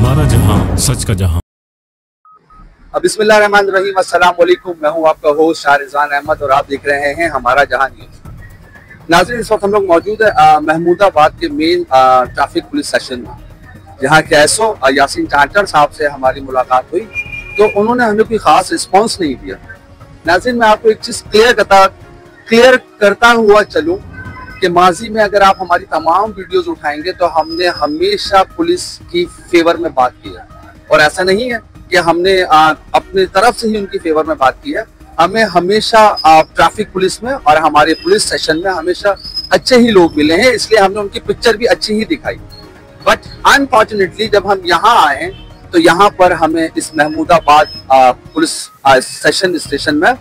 हमारा जहां, सच का जहां। बिस्मिल्लाहिर्रहमानिर्रहीम, अस्सलाम वालेकुम। मैं हूं आपका होस्ट शाहरिजान अहमद और आप देख रहे हैं हमारा जहां न्यूज। नाज़रीन, इस वक्त हम लोग मौजूद है महमूदाबाद के मेन ट्रैफिक पुलिस सेशन में, जहां के एसओ यासीन चांचड़ साहब से हमारी मुलाकात हुई तो उन्होंने हमें कोई खास रिस्पॉन्स नहीं दिया। नाज़रीन, मैं आपको एक चीज़ क्लियर करता हुआ चलूँ कि माजी में अगर आप हमारी तमाम वीडियोस उठाएंगे तो हमने हमेशा पुलिस की फेवर में बात की है, और ऐसा नहीं है कि हमने अपनी तरफ से ही उनकी फेवर में बात की है। हमें हमेशा ट्रैफिक पुलिस में और हमारे पुलिस सेशन में हमेशा अच्छे ही लोग मिले हैं, इसलिए हमने उनकी पिक्चर भी अच्छी ही दिखाई। बट अनफॉर्चुनेटली जब हम यहाँ आए तो यहाँ पर हमें इस महमूदाबाद पुलिस सेशन स्टेशन में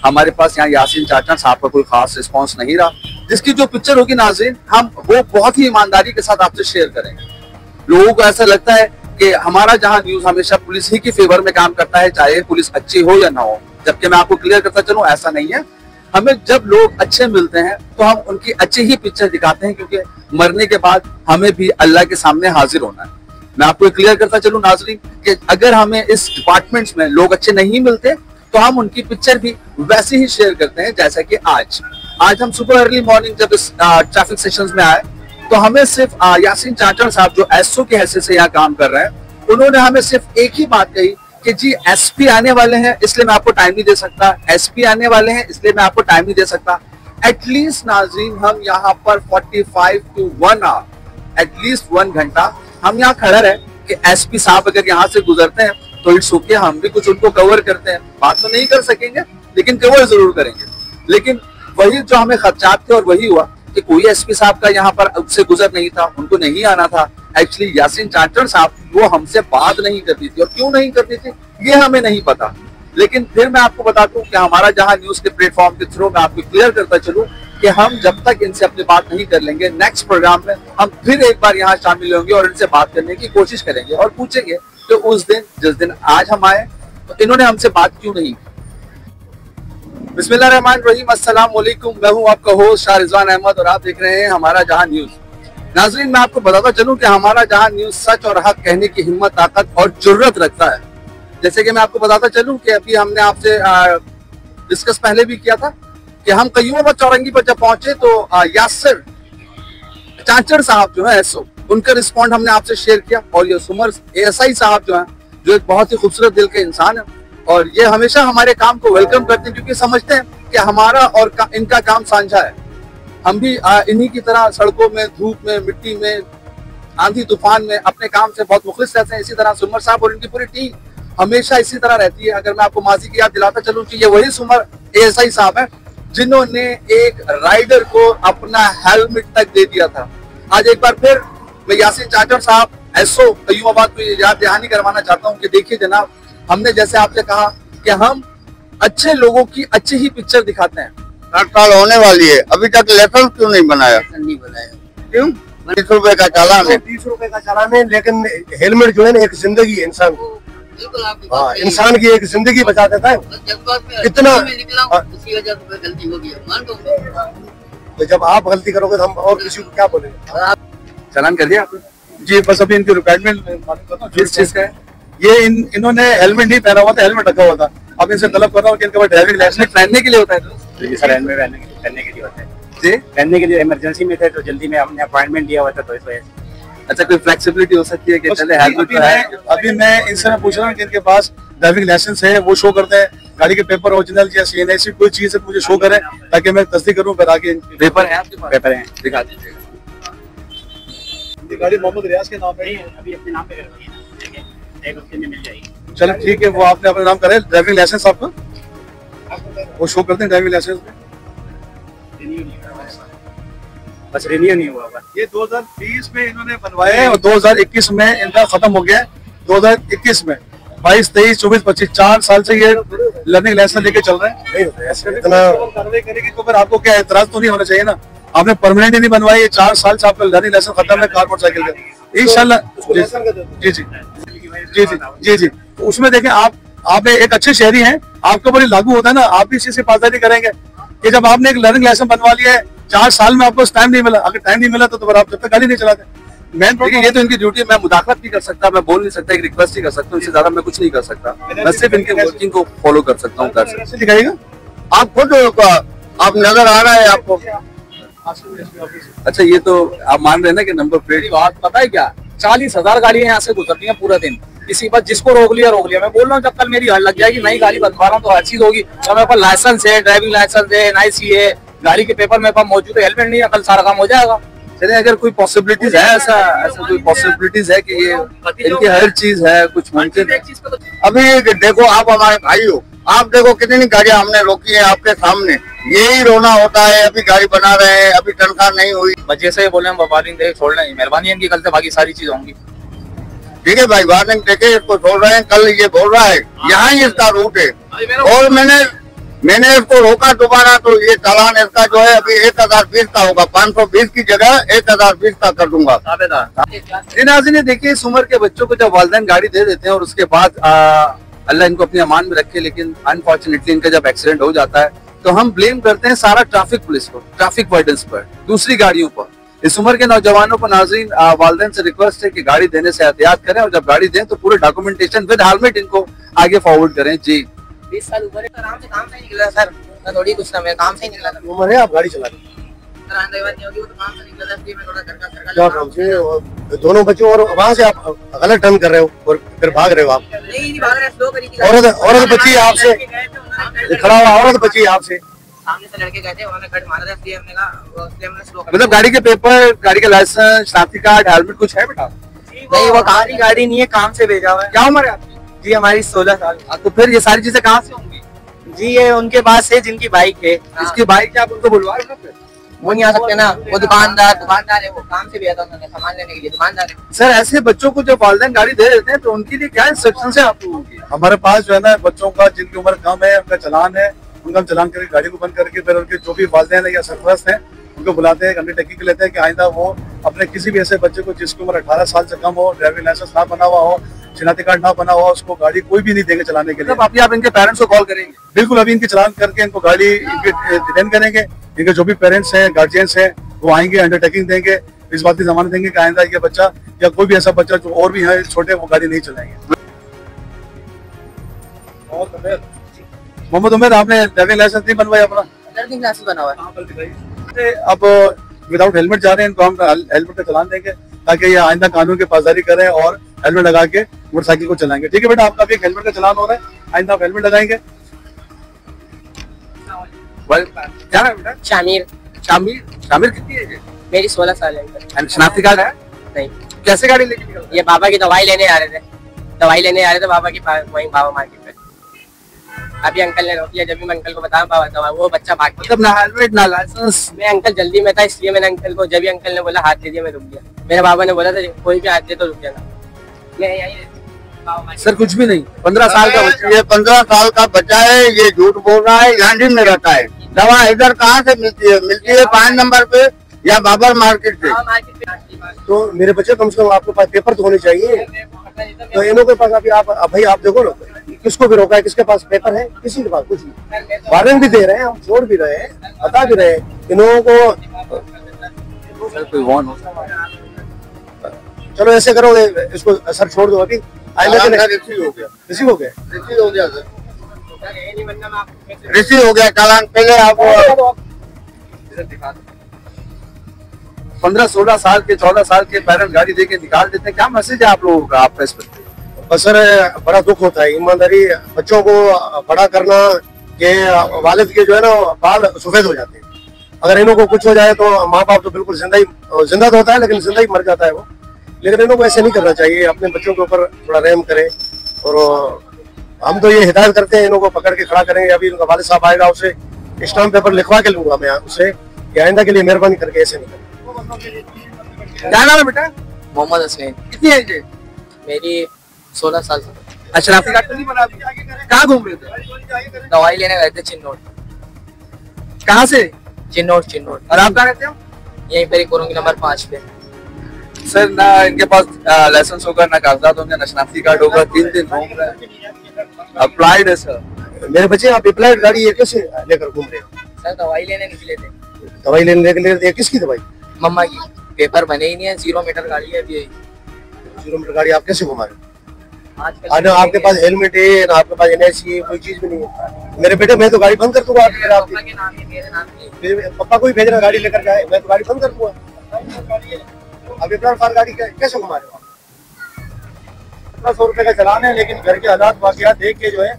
हमारे पास यहाँ यासीन चाचा साहब का कोई खास रिस्पांस नहीं रहा, जिसकी जो पिक्चर होगी नाज़रीन हम वो बहुत ही ईमानदारी के साथ आपसे शेयर करेंगे। लोगों को ऐसा लगता है कि हमारा जहां न्यूज हमेशा पुलिस ही की फेवर में काम करता है, चाहे पुलिस अच्छी हो या ना हो, जबकि मैं आपको क्लियर करता चलूं ऐसा नहीं है। हमें जब लोग अच्छे मिलते हैं तो हम उनकी अच्छी ही पिक्चर दिखाते हैं, क्योंकि मरने के बाद हमें भी अल्लाह के सामने हाजिर होना है। मैं आपको क्लियर करता चलूं नाज़रीन कि अगर हमें इस डिपार्टमेंट्स में लोग अच्छे नहीं मिलते तो हम उनकी पिक्चर भी वैसे ही शेयर करते हैं जैसा कि आज हम सुबह अर्ली मॉर्निंग जब इस ट्रैफिक सेशंस में आए तो हमें सिर्फ यासीन चाचड़ साहब जो एसओ की हैसियत से यहाँ काम कर रहे हैं, उन्होंने हमें सिर्फ एक ही बात कही कि जी एसपी आने वाले हैं इसलिए मैं आपको टाइम नहीं दे सकता, एसपी आने वाले हैं इसलिए मैं आपको टाइम नहीं दे सकता। एटलीस्ट नाज़रीन हम यहाँ पर 45 to 1 आवर एटलीस्ट 1 घंटा हम यहाँ खड़ा रहे कि एसपी साहब अगर यहाँ से गुजरते हैं तो इट्स ओके, हम भी कुछ उनको कवर करते हैं। बात तो नहीं कर सकेंगे लेकिन कवर जरूर करेंगे। लेकिन वही जो हमें खदशात थे और वही हुआ कि कोई एसपी साहब का यहाँ पर उससे गुजर नहीं था, उनको नहीं आना था। एक्चुअली यासीन चाचड़ साहब वो हमसे बात नहीं करती थी, और क्यों नहीं करती थी ये हमें नहीं पता। लेकिन फिर मैं आपको बता दूं कि हमारा जहां न्यूज के प्लेटफॉर्म के थ्रू मैं आपको क्लियर करता चलूं कि हम जब तक इनसे अपनी बात नहीं कर लेंगे, नेक्स्ट प्रोग्राम में हम फिर एक बार यहाँ शामिल होंगे और इनसे बात करने की कोशिश करेंगे और पूछेंगे कि उस दिन जिस दिन आज हम आए तो इन्होंने हमसे बात क्यों नहीं की। बिस्मिल्लाहिर्रहमानिर्रहीम, अस्सलाम वालेकुम। मैं हूं आपका होस्ट शाहरिजान अहमद और आप देख रहे हैं हमारा जहां न्यूज। नाज़रीन, मैं आपको बताता चलूं कि हमारा जहां न्यूज सच और हक कहने की हिम्मत, ताकत और जुर्रत रखता है। जैसे कि मैं आपको बताता चलूं कि अभी हमने आपसे डिस्कस पहले भी किया था कि हम कयूमाबाद चौरंगी पर जब पहुंचे तो यासिर चाचड़ साहब जो है एसओ, उनका रिस्पॉन्ड हमने आपसे शेयर किया। और ये सुमर एएसआई साहब जो है, जो एक बहुत ही खूबसूरत दिल के इंसान है, और ये हमेशा हमारे काम को वेलकम करते हैं क्योंकि समझते हैं कि हमारा और इनका काम साझा है। हम भी इन्हीं की तरह सड़कों में, धूप में, मिट्टी में, आंधी तूफान में अपने काम से बहुत मुखलिस रहते हैं। इसी तरह सुमर साहब और इनकी पूरी टीम हमेशा इसी तरह रहती है। अगर मैं आपको माजी की याद दिलाता चलूं कि ये वही सुमर एएसआई साहब है जिन्होंने एक राइडर को अपना हेलमेट तक दे दिया था। आज एक बार फिर मैं यासीन चाचड़ साहब एसओ कयूमाबाद को याद दहानी करवाना चाहता हूँ कि देखिए जनाब, हमने जैसे आपसे कहा कि हम अच्छे लोगों की अच्छी ही पिक्चर दिखाते हैं। हड़ताल होने वाली है, अभी तक लाइसेंस क्यों नहीं बनाया? नहीं बनाया क्यों? 30 रुपए का चालान है। 30 रुपए का चालान है, लेकिन हेलमेट जो है ना एक जिंदगी है इंसान की। इंसान की एक जिंदगी बचा देता है। कितना गलती होगी, तो जब आप गलती करोगे तो हम और किसी को क्या बोलेंगे? चालान कर दिया आपने? जी, बस अभी इनकी रिक्वायरमेंट मालूम करना किस चीज का है? ये इन्होंने हेलमेट नहीं पहना हुआ था, हेलमेट रखा हुआ था। अब इनसे तलब कर रहा हूँ कि इनके पास ड्राइविंग लाइसेंस पहनने के लिए होता है जी सर, हेलमेट पहनने के लिए होता है जी, पहनने के लिए इमरजेंसी में थे तो जल्दी में हमने अपॉइंटमेंट लिया हुआ था तो इस वजह से। अच्छा, कोई फ्लेक्सिबिलिटी हो सकती है कि चले हेलमेट तो है। अभी मैं इनसे पूछ रहा हूँ कि इनके पास ड्राइविंग लाइसेंस है, वो शो करते हैं, गाड़ी के पेपर ओरिजिनल या सीएनआईसी कोई चीज है मुझे शो करें ताकि मैं तस्दीक करूँ। फिर आगे पेपर है आपके पास? पेपर हैं, दिखा दीजिएगा। गाड़ी मोहम्मद रियाज के नाम पे अभी अपने नाम पे करवाई है, एक हफ्ते में मिल जाएगी। चलो ठीक है, वो आपने अपना नाम करे। ड्राइविंग लाइसेंस आपका वो शो करते हैं ड्राइविंग लाइसेंस में? बस रिन्यू नहीं हुआ बस। ये 2020 में इन्होंने बनवाए हैं और 2021 में इनका खत्म हो गया है। 2021 में 22, 23, 24, 25 4 साल से ये लर्निंग लाइसेंस लेके चल रहे हैं। इतना कार्रवाई करेगी तो फिर आपको क्या एतराज तो नहीं होना चाहिए ना? आपने परमानेंट नहीं बनवाई, 4 साल से आपका लर्निंग लाइसेंस खत्म है कार मोटरसाइकिल का। इंशाल्लाह जी जी जी जी जी जी, तो उसमें देखें आप एक अच्छे शहरी हैं, आपके ऊपर लागू होता है ना, आप भी इसी से पासदारी करेंगे कि जब आपने एक लर्निंग लाइसेंस बनवा लिया है 4 साल में आपको टाइम नहीं मिला, अगर टाइम नहीं मिला तो फिर आप जब तक गाड़ी नहीं चलाते। मैं ये तो इनकी ड्यूटी है, मैं मुदाखलत नहीं कर सकता, मैं बोल नहीं सकता, एक रिक्वेस्ट ही कर सकता हूँ, इससे ज्यादा मैं कुछ नहीं कर सकता। मैं सिर्फ इनके वर्किंग को फॉलो कर सकता हूँ। कैसे दिखाएगा? आप खुद आप नजर आ रहा है आपको। अच्छा, ये तो आप मान रहे हैं ना कि नंबर प्लेट बात पता है क्या, 40,000 गाड़ियां यहाँ से गुजरती हैं पूरे दिन। किसी पर जिसको रोक लिया। मैं बोल रहा हूँ जब कल मेरी हल लग जाएगी, नई गाड़ी बनवा रहा हूँ तो हर चीज होगी। तो मेरे पास लाइसेंस है, ड्राइविंग लाइसेंस है, NIC है, गाड़ी के पेपर मेरे पास मौजूद है, हेलमेट नहीं है, कल सारा काम हो जाएगा। चलिए, अगर कोई पॉसिबिलिटीज है, ऐसा कोई पॉसिबिलिटीज है कि ये इनकी हर चीज है, कुछ मुमकिन है? अभी देखो, आप हमारे भाई हो, आप देखो कितनी गाड़ियां हमने रोकी है आपके सामने। यही रोना होता है, अभी गाड़ी बना रहे हैं, अभी तनख्वाह नहीं हुई। जैसे बोले हम वार्निंग दे छोड़ रहे हैं, मेहरबानी इनकी, कल से बाकी सारी चीज होंगी। ठीक है भाई, वार्निंग देके इसको छोड़ रहे हैं। कल ये बोल रहा है यहाँ ही इसका रूट है, और मैंने इसको रोका दोबारा, तो ये चालान इसका जो है अभी 1020 का होगा, 520 की जगह 1020 का कर दूंगा। जी नाज़रीन, देखिए इस उम्र के बच्चों को जब वालिदैन गाड़ी दे देते हैं और उसके बाद अल्लाह इनको अपनी अमान में रखे, लेकिन अनफॉर्चुनेटली इनका जब एक्सीडेंट हो जाता है तो हम ब्लेम करते हैं सारा ट्रैफिक पुलिस पर, ट्रैफिक वार्डन्स पर, दूसरी गाड़ियों पर। इस उम्र के नौजवानों को नाज़रीन वालिदैन से रिक्वेस्ट है कि गाड़ी देने से एहतियात करें, और जब गाड़ी दें तो पूरे डॉक्यूमेंटेशन विद हेलमेट इनको आगे फॉरवर्ड करें। जी, 20 साल ऊपर है, आराम से काम से निकला सर, मैं थोड़ी कुछ ना, मैं काम से ही निकला था। उम्र है आप गाड़ी चला रहे सर आने वाली होगी, वो तो काम से निकला था, इसलिए मैं थोड़ा घर का क्या काम से? और दोनों बच्चों, और वहाँ से आप गलत टर्न कर रहे हो और फिर भाग रहे हो आप। नहीं भाग रहे, स्लो करी थी। औरत बच्ची आपसे खड़ा हुआ, औरत बच्ची आपसे सामने से लड़के गए थे, उन्होंने कट मारा था, इसलिए हमने कहा, इसलिए हमने स्लो कर। मतलब गाड़ी के पेपर, गाड़ी का लाइसेंस, शनाख्ती कार्ड, हेलमेट कुछ है बेटा? नहीं, वो कहानी गाड़ी नहीं है, काम से भेजा हुआ है। क्या उम्र है आपकी? जी हमारी 16 साल। तो फिर ये सारी चीजें कहाँ से होंगी? जी ये उनके पास है जिनकी बाइक है। इसकी बाइक क्या आप उनको बुलवा रहे हो? फिर वो नहीं आ सकते ना, वो दुकानदार है, वो काम से भेजा था उन्होंने सामान लेने के लिए, दुकानदार है। सर, ऐसे बच्चों को जब वालिदैन गाड़ी दे देते हैं तो उनके लिए क्या इंस्ट्रक्शन है आप लोगों की? हमारे पास जो है ना, बच्चों का जिनकी उम्र कम है, उनका चालान है, उनका हम चालान करके गाड़ी को बंद करके फिर उनके जो भी वालिदैन है या सरपरस्त हैं उनको बुलाते हैं, अंडरटेकिंग लेते हैं कि आइंदा वो अपने किसी भी ऐसे बच्चे को जिसकी उम्र 18 साल से कम हो, ड्राइविंग लाइसेंस ना बना हुआ हो, शनाख्ती कार्ड ना बना हुआ, उसको गाड़ी कोई भी नहीं देंगे चलाने के लिए। मतलब आप इनके पेरेंट्स को कॉल करेंगे? बिल्कुल, अभी इनके चालान करके इनको गाड़ी इनके डिटेन करेंगे। इनके जो भी पेरेंट्स हैं, गार्जियंस हैं, वो आएंगे, अंडरटेकिंग देंगे, इस बात की जमानत देंगे कि आइंदा ये बच्चा या कोई भी ऐसा बच्चा जो और भी है छोटे, वो गाड़ी नहीं चलाएंगे। मोहम्मद उमर, आपने ड्राइविंग लाइसेंस नहीं बनवाया अपना? ड्राइविंग लाइसेंस बना हुआ है। अब विदाउट हेलमेट जा रहे हैं, इनको हम हेलमेट का चालान देंगे ताकि ये आइंदा कानून की पासदारी करें और हेलमेट लगा के मोटरसाइकिल को चलाएंगे। ठीक है बेटा, आपका भी एक हेलमेट का चालान हो रहा है, आइंदा आप हेलमेट लगाएंगे। क्या है बेटा? शामिर। शामिर कितनी है? मेरी 16 साल है। शनाख्ती कार्ड है? नहीं। कैसे गाड़ी लेके निकल? ये बाबा की दवाई लेने आ रहे थे, बाबा की वहीं बाबा मार्केट पे। अभी अंकल ने रोक लिया, जब भी मैं अंकल को बताया बाबा दवा, वो बच्चा भाग गया। मतलब ना हेलमेट ना लाइसेंस। मैं अंकल जल्दी में था, इसलिए मैंने अंकल को, जब भी अंकल ने बोला हाथ दे दिया, मैं रुक गया। मेरे बाबा ने बोला था कोई भी हाथ दे तो रुक जाना। मैं यही सर कुछ भी नहीं, 15 साल का बच्चा। ये 15 साल का बच्चा है, ये झूठ बोल रहा है, गांधी में रहता है। दवा इधर कहाँ से मिलती है? 5 नंबर पे या बाबर मार्केट से। तो मेरे बच्चे, कम से कम आपके पास पेपर तो होने चाहिए। तो इन्हों के पास अभी आप भाई आप देखो ना, किसको भी रोका है, किसके पास पेपर है? किसी के पास कुछ नहीं। वारंट भी दे रहे हैं, हम छोड़ भी रहे हैं, बता भी रहे हैं इन लोगों को। कोई वार्न चलो ऐसे करो, इसको सर छोड़ दो अभी। रिसीव हो गया, रिसीव हो गया, रिसीव हो गया सर, रिसीव हो गया चालान। पहले आप 15-16 साल के, 14 साल के पेरेंट गाड़ी देके निकाल देते हैं। क्या मैसेज है आप लोगों का, आपका इस पर? बस सर बड़ा दुख होता है। ईमानदारी बच्चों को बड़ा करना के वालिद के जो है ना बाल सफेद हो जाते हैं। अगर इन्हों को कुछ हो जाए तो माँ बाप तो बिल्कुल जिंदा तो होता है, लेकिन जिंदा ही मर जाता है वो। लेकिन इन्हों को ऐसे नहीं करना चाहिए, अपने बच्चों के ऊपर थोड़ा रहम करें। और हम तो ये हिदायत करते हैं, इन्हों को पकड़ के खड़ा करेंगे। अभी उनका वालिद साहब आएगा, उसे स्टाम्प पेपर लिखवा के लूंगा मैं उससे, कि आइंदा के लिए मेहरबानी करके ऐसे नहीं करें। क्या नाम है बेटा? मोहम्मद हसनैन। कितनी एज है? मेरी 16 साल। अच्छा, शनाख्ती कार्ड तो नहीं बना? कहाँ घूम रहे थे? दवाई लेने गए थे चिन्नौर। कहाँ से? चिन्नौर। और आप कहाँ रहते हो? यहीं पर कोरोंगी नंबर 5 पे। सर ना इनके पास लाइसेंस होगा, ना कागजात होंगे, ना शनाख्ती कार्ड होगा, 3 दिन घूम रहे हैं। अप्लाइड है सर। मेरे बच्चे आप अप्लाइड गाड़ी ये कैसे लेकर घूम रहे हो? सर दवाई लेने निकले थे। दवाई लेने किसकी दवाई? मम्मा की। पेपर बने ही नहीं है, 0 मीटर गाड़ी है अभी। 0 मीटर गाड़ी आप कैसे घुमा रहे हो? आजकल आपके पास हेलमेट है ना, आपके पास NIC है, कोई चीज भी नहीं है। मेरे बेटे मैं तो गाड़ी बंद कर दूंगा आपके पापा के नाम है, मेरे नाम की। पापा को ही भेजना गाड़ी लेकर जाए, मैं तो गाड़ी बंद कर दूंगा। अब इतना फार गाड़ी कैसे घुमा रहे हो? 100 रुपए का चलान है, लेकिन घर के हालात वाकया देख के जो है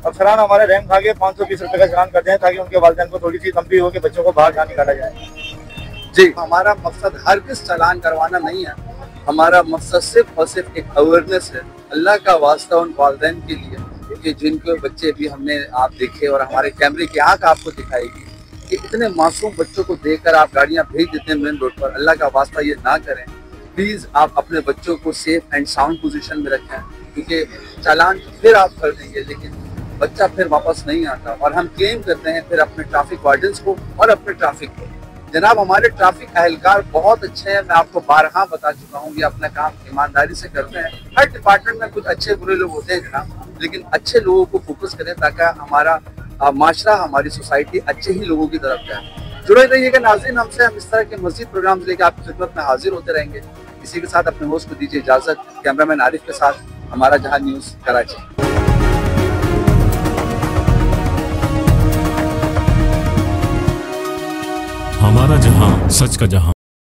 अफसरान हमारे रैंक खा के 520 रुपए का चलान करते हैं, ताकि उनके वालिदैन को थोड़ी सी तंबीह हो के बच्चों को बाहर ना निकाला जाए। जी, हमारा मकसद हर किस चालान करवाना नहीं है, हमारा मकसद सिर्फ और सिर्फ एक अवेयरनेस है अल्लाह का वास्ता उन वालिदैन के लिए कि जिनके बच्चे भी हमने आप देखे और हमारे कैमरे की आंख आपको दिखाएगी कि इतने मासूम बच्चों को देखकर आप गाड़ियां भेज देते हैं मेन रोड पर। अल्लाह का वास्ता ये ना करें प्लीज। आप अपने बच्चों को सेफ एंड साउंड पोजीशन में रखें, क्योंकि चालान फिर आप कर देंगे लेकिन बच्चा फिर वापस नहीं आता और हम क्लेम करते हैं फिर अपने ट्रैफिक वार्डन्स को और अपने ट्रैफिक को। जनाब हमारे ट्रैफिक अहलकार बहुत अच्छे हैं, मैं आपको बारहा बता चुका हूँ, ये अपना काम ईमानदारी से करते हैं। हर डिपार्टमेंट में कुछ अच्छे बुरे लोग होते हैं जनाब, लेकिन अच्छे लोगों को फोकस करें ताकि हमारा माशरा, हमारी सोसाइटी अच्छे ही लोगों की तरफ जाए। जुड़े रहिएगा नाज़रीन हमसे, हम इस तरह के मज़ीद प्रोग्राम्स लेकर आपकी खिदमत में हाजिर होते रहेंगे। इसी के साथ अपने होस्ट को दीजिए इजाज़त। कैमरामैन आरिफ के साथ हमारा जहां न्यूज़ कराची। हमारा जहां, सच का जहां।